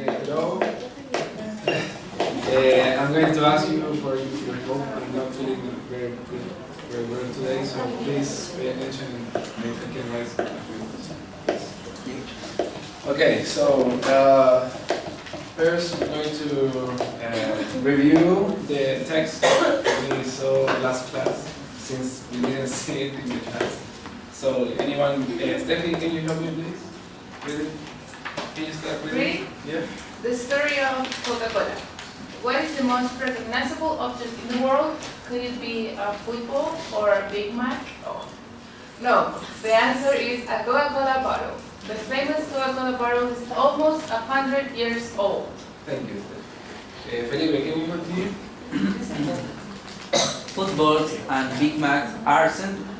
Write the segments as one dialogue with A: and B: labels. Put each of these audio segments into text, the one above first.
A: Okay, hello. I'm going to ask you for your help. I'm not feeling very well today, so please pay attention and I can raise my hands. Okay, so first I'm going to review the text we saw last class, since we didn't see it in the class. So anyone, Stephanie, can you help me please? Read it? Can you start reading? Yeah.
B: The story of Coca-Cola. What is the most recognizable object in the world? Could it be a football or a Big Mac? Oh. No, the answer is a Coca-Cola bottle. The famous Coca-Cola bottle is almost 100 years old.
A: Thank you. Felipe, can you continue?
C: Footballs and Big Macs are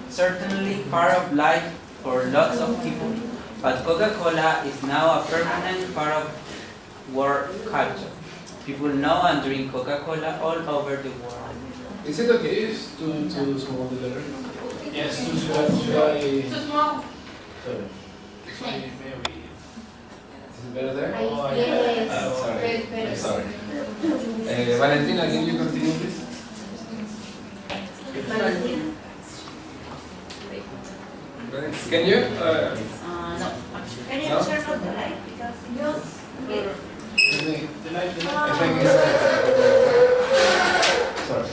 C: certainly part of life for lots of people, but Coca-Cola is now a permanent part of world culture. People know and drink Coca-Cola all over the world.
A: Is it okay to small the letter? Yes, should I?
B: Too small.
A: Sorry. Is it better there?
D: Yes.
A: Sorry.
D: Better.
A: I'm sorry. Valentina, can you continue please?
D: Valentina?
A: Can you?
D: No. Can you
A: No?
D: turn off the light? Because you
A: I think it's sorry.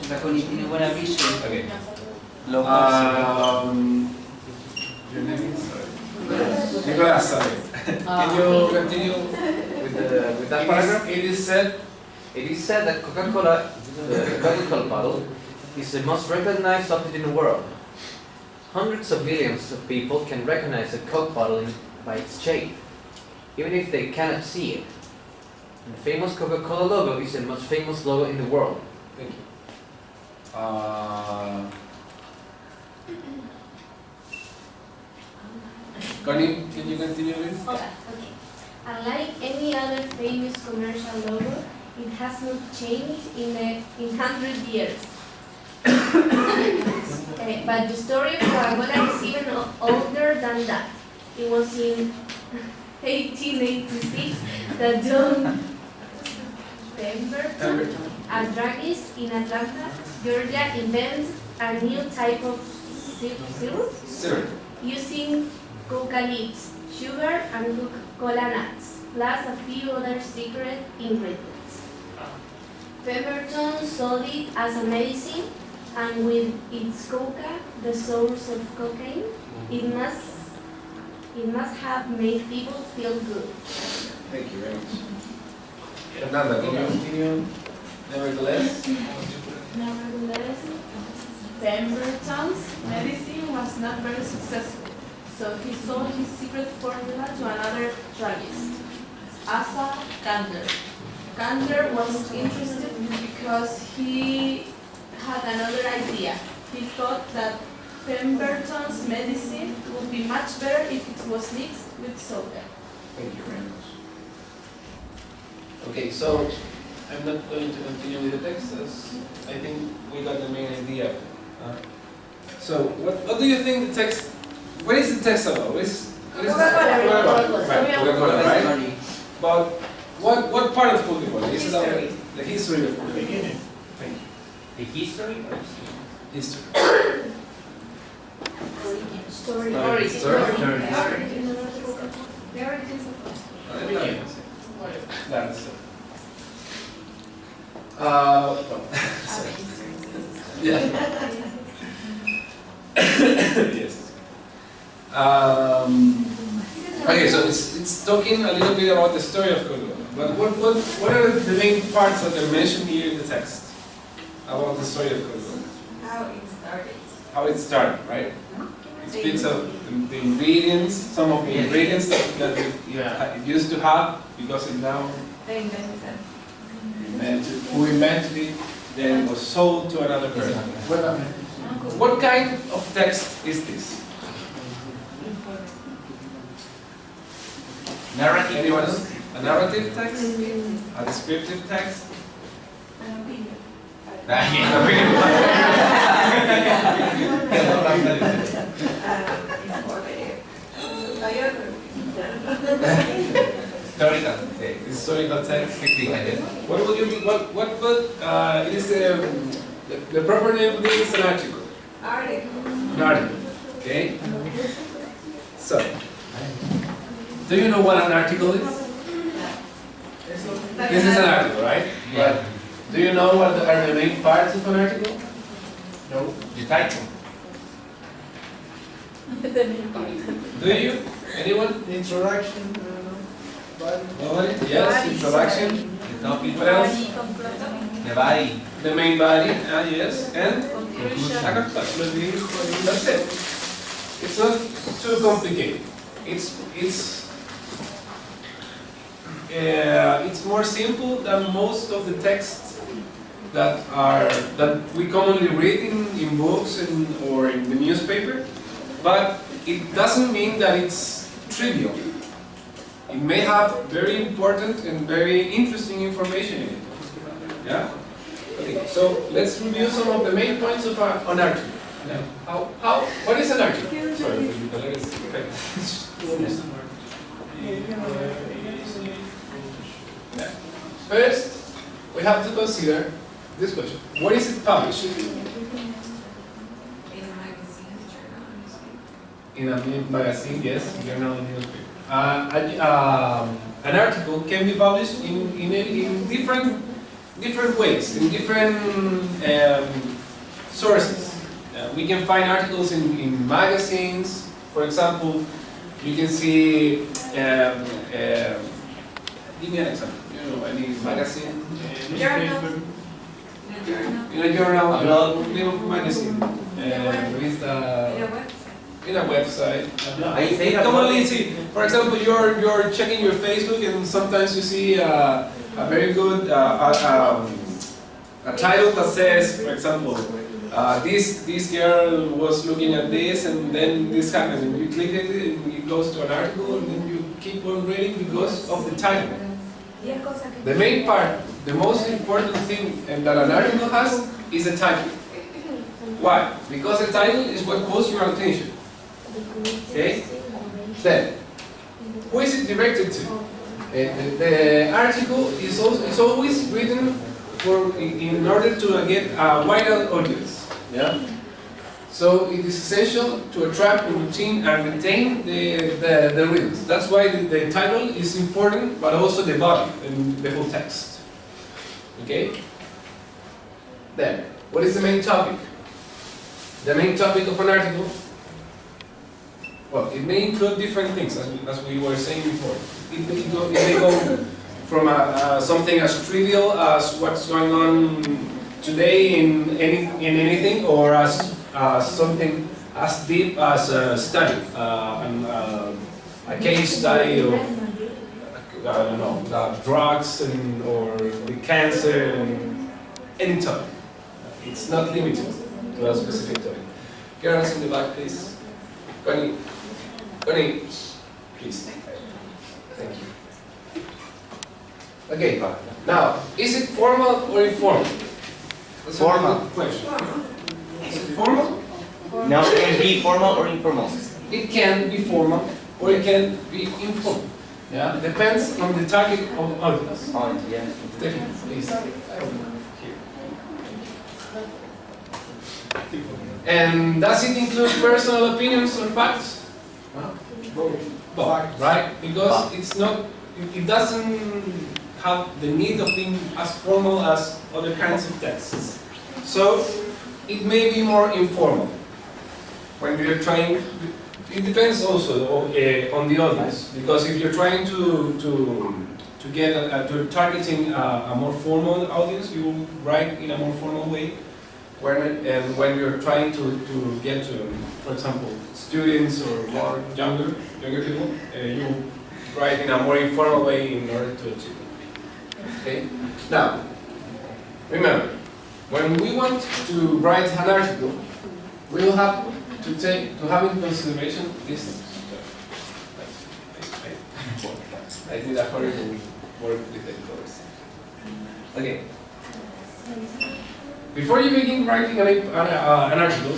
C: La Connie tiene buena visión.
A: Okay.
C: Lo percibe.
A: Your name is? Sorry. Nicolas, sorry. Can you continue with that paragraph?
E: It is said that Coca-Cola, the Coca-Cola bottle, is the most recognized object in the world. Hundreds of millions of people can recognize a Coke bottle by its shape, even if they cannot see it. And the famous Coca-Cola logo is the most famous logo in the world.
A: Thank you. Connie, can you continue with?
D: Okay. Unlike any other famous commercial logo, it has not changed in 100 years. But the story of Coca-Cola is even older than that. It was in 1886 that John Pemberton, a druggist in Atlanta, Georgia, invented a new type of syrup
A: Sir.
D: using coca leaves, sugar, and Coca-Cola nuts, plus a few other secret ingredients. Pemberton sold it as a medicine, and with its coca, the source of cocaine, it must have made people feel good.
A: Thank you very much. Fernanda, can you continue? Nevertheless.
B: Nevertheless, Pemberton's medicine was not very successful, so he sold his secret formula to another druggist, Asa Candler. Candler was interested because he had another idea. He thought that Pemberton's medicine would be much better if it was mixed with soda.
A: Thank you very much. Okay, so I'm not going to continue with the text, as I think we got the main idea. So what do you think the text? What is the text about? What is
B: Coca-Cola.
A: Right, Coca-Cola, right?
C: Story.
A: But what part of Coca-Cola? Is it about
B: History.
A: the history of Coca-Cola?
F: Beginning.
A: Thank you.
C: The history?
A: History.
D: Story.
B: Origin.
A: Story.
B: The origins of Coca-Cola.
A: That's it. Sorry. Yeah. Yes. Okay, so it's talking a little bit about the story of Coca-Cola. But what are the main parts that are mentioned here in the text about the story of Coca-Cola?
B: How it started.
A: How it started, right? It speaks of the ingredients, some of the ingredients that it used to have, because it now
B: They invented.
A: who invented it, then it was sold to another person. What kind of text is this?
C: Narrative.
A: Anyone else? A narrative text? A descriptive text?
C: Historical text.
A: Historical text.
C: Explicated.
A: What will you be, what is the proper name of this is an article? An article, okay? So, do you know what an article is? This is an article, right?
C: Yeah.
A: Do you know what are the main parts of an article? No?
C: The title.
A: Do you? Anyone?
F: Introduction,
A: Nobody? Yes, introduction.
C: The topic.
A: What else?
C: The body.
A: The main body, yes, and
C: Conclusion.
A: that's it. It's not too complicated. It's more simple than most of the texts that we commonly read in books or in the newspaper, but it doesn't mean that it's trivial. It may have very important and very interesting information in it. Yeah? Okay, so let's review some of the main points of an article. Yeah. What is an article? Sorry, yeah. First, we have to consider this question. Where is it published? In a magazine, yes, journal and newspaper. An article can be published in different ways, in different sources. We can find articles in magazines. For example, you can see. Give me an example. You know, any magazine, newspaper. In a journal, a blog, name of magazine, in a website.
C: I say that
A: Commonly see, for example, you're checking your Facebook and sometimes you see a very good a title that says, for example, this girl was looking at this and then this happened and you click it and it goes to an article and then you keep on reading because of the title. The main part, the most important thing that an article has is a title. Why? Because the title is what calls your attention. Okay? Then, who is it directed to? The article is always written in order to get a wider audience. Yeah? So it is essential to attract and retain the readers. That's why the title is important, but also the body and the whole text. Okay? Then, what is the main topic? The main topic of an article, well, it may include different things, as we were saying before. It may go from something as trivial as what's going on today in anything, or as something as deep as a study, a case study of, I don't know, drugs or the cancer and any topic. It's not limited to a specific topic. Girls in the back, please. Connie, please. Thank you. Okay, now, is it formal or informal? That's
C: Formal.
A: a good question. Is it formal?
C: No, it can be formal or informal.
A: It can be formal or it can be informal. Yeah, depends on the target of audience.
C: Oh, yes.
A: Stephanie, please. And does it include personal opinions or facts? Both, right? Because it's not, it doesn't have the need of being as formal as other kinds of texts. So it may be more informal. When you're trying, it depends also on the audience. Because if you're trying to get to targeting a more formal audience, you will write in a more formal way. When you're trying to get to, for example, students or more younger people, you write in a more informal way in order to achieve it. Okay. Now, remember, when we want to write an article, we will have to have in consideration these things. I did a horrible work with the colors. Okay. Before you begin writing an article,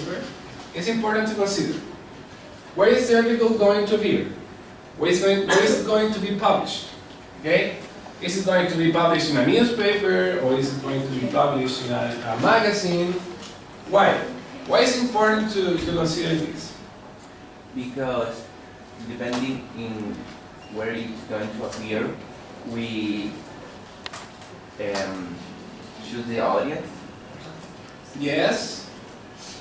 A: it's important to consider, where is the article going to appear? where is it going to be published? Okay? Is it going to be published in a newspaper or is it going to be published in a magazine? Why? Why is it important to consider this?
C: Because depending in where it's going to appear, we choose the audience.
A: Yes,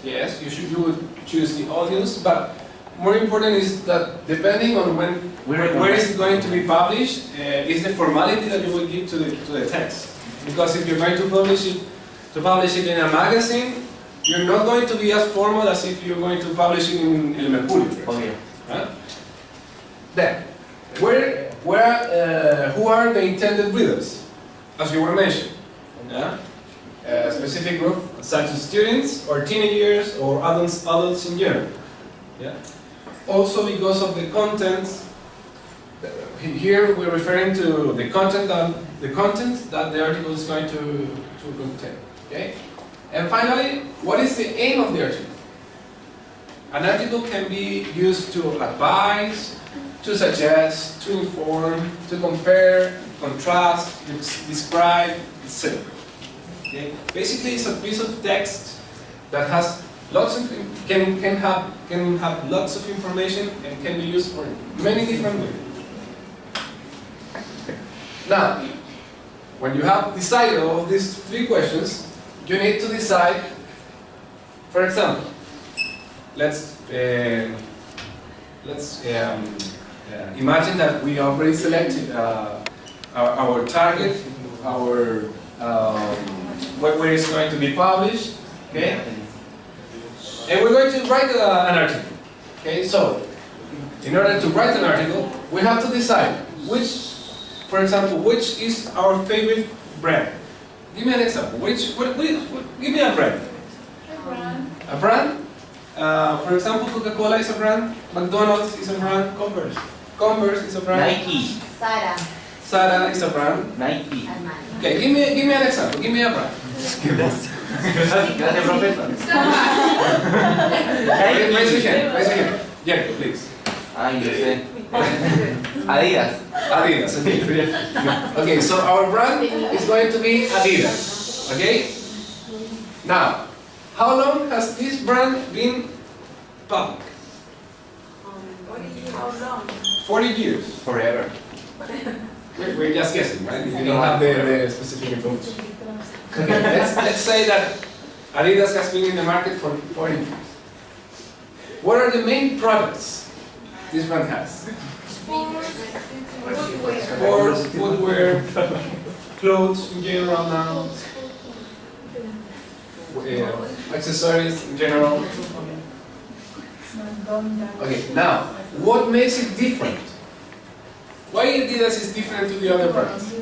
A: yes, you would choose the audience, but more important is that depending on where is it going to be published, is the formality that you will give to the text. Because if you're going to publish it in a magazine, you're not going to be as formal as if you're going to publish it in El Mercurio, for example. Huh? Then, who are the intended readers? As you were mentioning, yeah? A specific group, such as students or teenagers or adults in general. Yeah? Also because of the contents. Here we're referring to the content that the article is going to contain. Okay? And finally, what is the aim of the article? An article can be used to advise, to suggest, to inform, to compare, contrast, describe, etc. Okay? Basically, it's a piece of text that has lots of can have lots of information and can be used for many different ways. Now, when you have decided all of these three questions, you need to decide. For example, let's imagine that we already selected our target, where it's going to be published, okay? And we're going to write an article, okay? So, in order to write an article, we have to decide for example, which is our favorite brand. Give me an example. Give me a brand. A brand? For example, Coca-Cola is a brand. McDonald's is a brand. Converse is a brand.
C: Nike.
A: Zara is a brand.
C: Nike.
A: Okay, give me an example. Give me a brand.
C: Gracias, profesor.
A: Raise your hand. Raise your hand. Yeah, please.
C: Ay, no sé. Adidas.
A: Adidas. Okay. Okay, so our brand is going to be Adidas. Okay? Now, how long has this brand been public?
B: How long?
A: 40 years.
C: Forever.
A: We're just guessing, right? We don't have the specific information. Okay, let's say that Adidas has been in the market for 40 years. What are the main products this brand has? Sports, footwear, clothes in general now, accessories in general. Okay, now, what makes it different? Why Adidas is different to the other brands?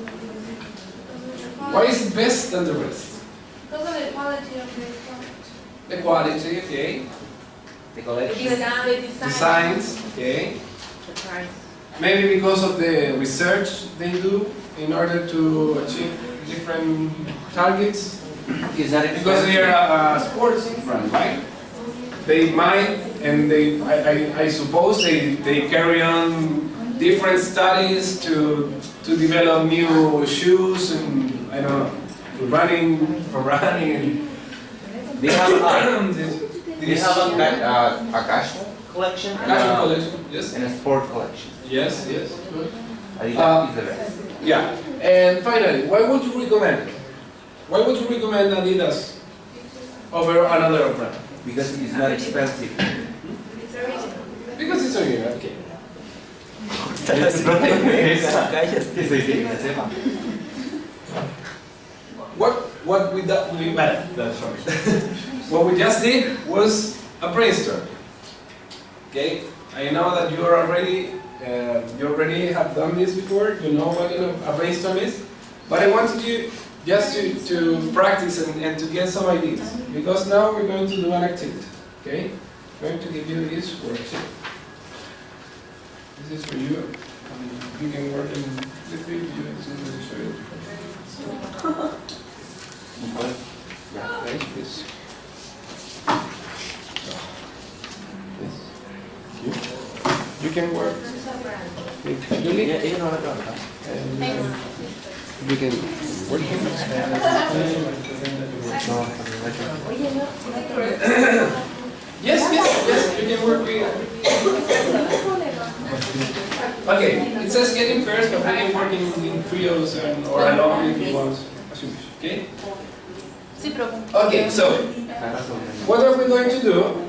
A: Why is it best than the rest?
B: Because of the quality of the product.
A: The quality, okay.
C: The collection.
B: The
A: Designs, okay. Maybe because of the research they do in order to achieve different targets.
C: Is that
A: Because they are a sports brand, right? They might, and I suppose they carry on different studies to develop new shoes and I don't know, for running.
C: They have
A: a
C: a cash collection
A: fashion collection, yes.
C: and a sport collection.
A: Yes, yes.
C: Adidas is the best.
A: Yeah. And finally, why would you recommend? Why would you recommend Adidas over another brand?
C: Because it's not expensive.
A: Because it's original. Okay. What we sorry. What we just did was a brainstorm. Okay, I know that you already have done this before. You know what a brainstorm is, but I wanted you just to practice and to get some ideas, because now we're going to do an activity. Okay, I'm going to give you this worksheet. This is for you. You can work in the three of you as soon as I show you. Yeah, right, please. You can work. really. We can work yes, you can work with. Okay, it says getting first, but we can work in trios or alone if you want, as you wish. Okay? Okay, so what are we going to do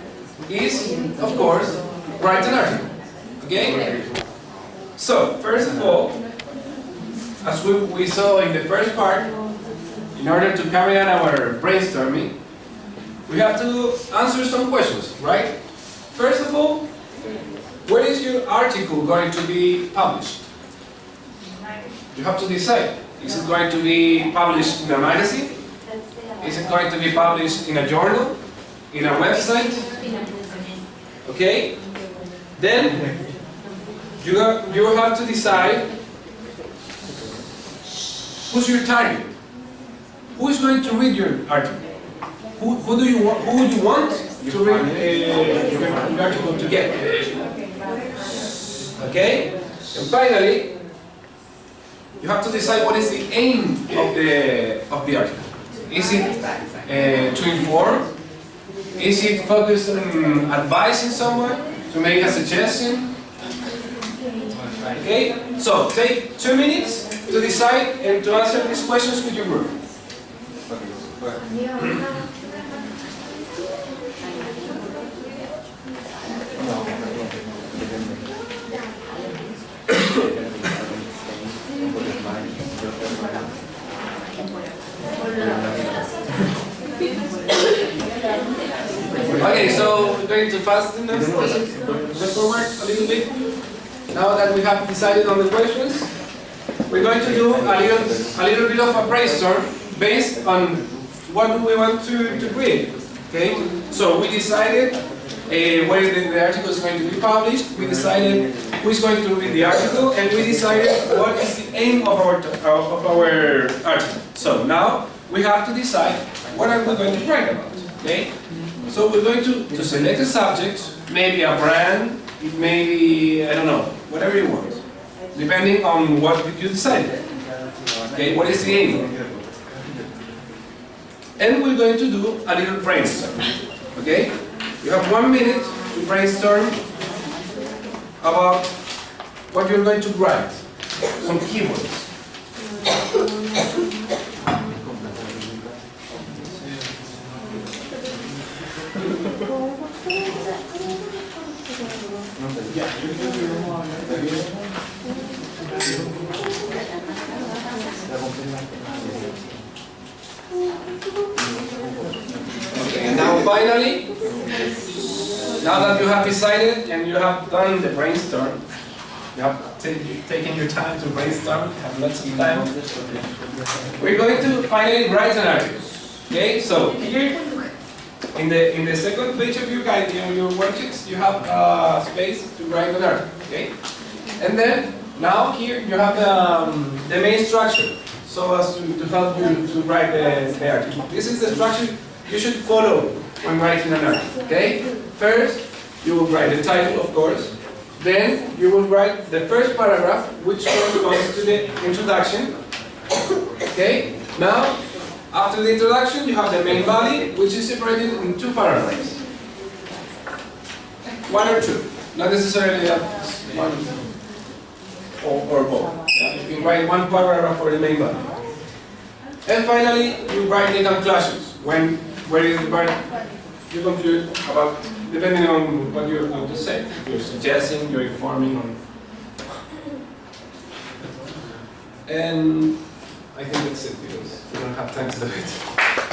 A: is, of course, write an article. Okay? So, first of all, as we saw in the first part, in order to carry on our brainstorming, we have to answer some questions, right? First of all, where is your article going to be published? You have to decide. Is it going to be published in a magazine? Is it going to be published in a journal? In a website? Okay? Then, you have to decide who's your target. Who is going to read your article? Who would you want to read your article to get? Okay? And finally, you have to decide what is the aim of the article. Is it to inform? Is it focused on advising someone? To make a suggestion? Okay? So, take 2 minutes to decide and to answer these questions with your group. Okay, so we're going to fast in this. Let's forward a little bit. Now that we have decided on the questions, we're going to do a little bit of a brainstorm based on what do we want to create. Okay, so we decided where the article is going to be published. We decided who is going to read the article, and we decided what is the aim of our article. So now we have to decide what are we going to write about. Okay, so we're going to select a subject, maybe a brand, maybe I don't know, whatever you want, depending on what you decided. Okay, what is the aim? And we're going to do a little brainstorm. Okay? You have 1 minute to brainstorm about what you're going to write. Some keywords. Okay, and now finally, now that you have decided and you have done the brainstorm, you have taken your time to brainstorm, have lots of time, we're going to finally write an article. Okay, so here in the second page of your guide, your worksheets, you have space to write an article. Okay, and then now here you have the main structure, so as to help you to write the article. This is the structure you should follow when writing an article. Okay, first you will write the title, of course. Then you will write the first paragraph, which corresponds to the introduction. Okay, now after the introduction, you have the main body, which is separated in 2 paragraphs. 1 or 2, not necessarily one or both. Yeah? You can write 1 paragraph for the main body. And finally, you write the conclusions, where you conclude about, depending on what you're going to say. You're suggesting, you're informing. And I think that's it, because we don't have time to do it.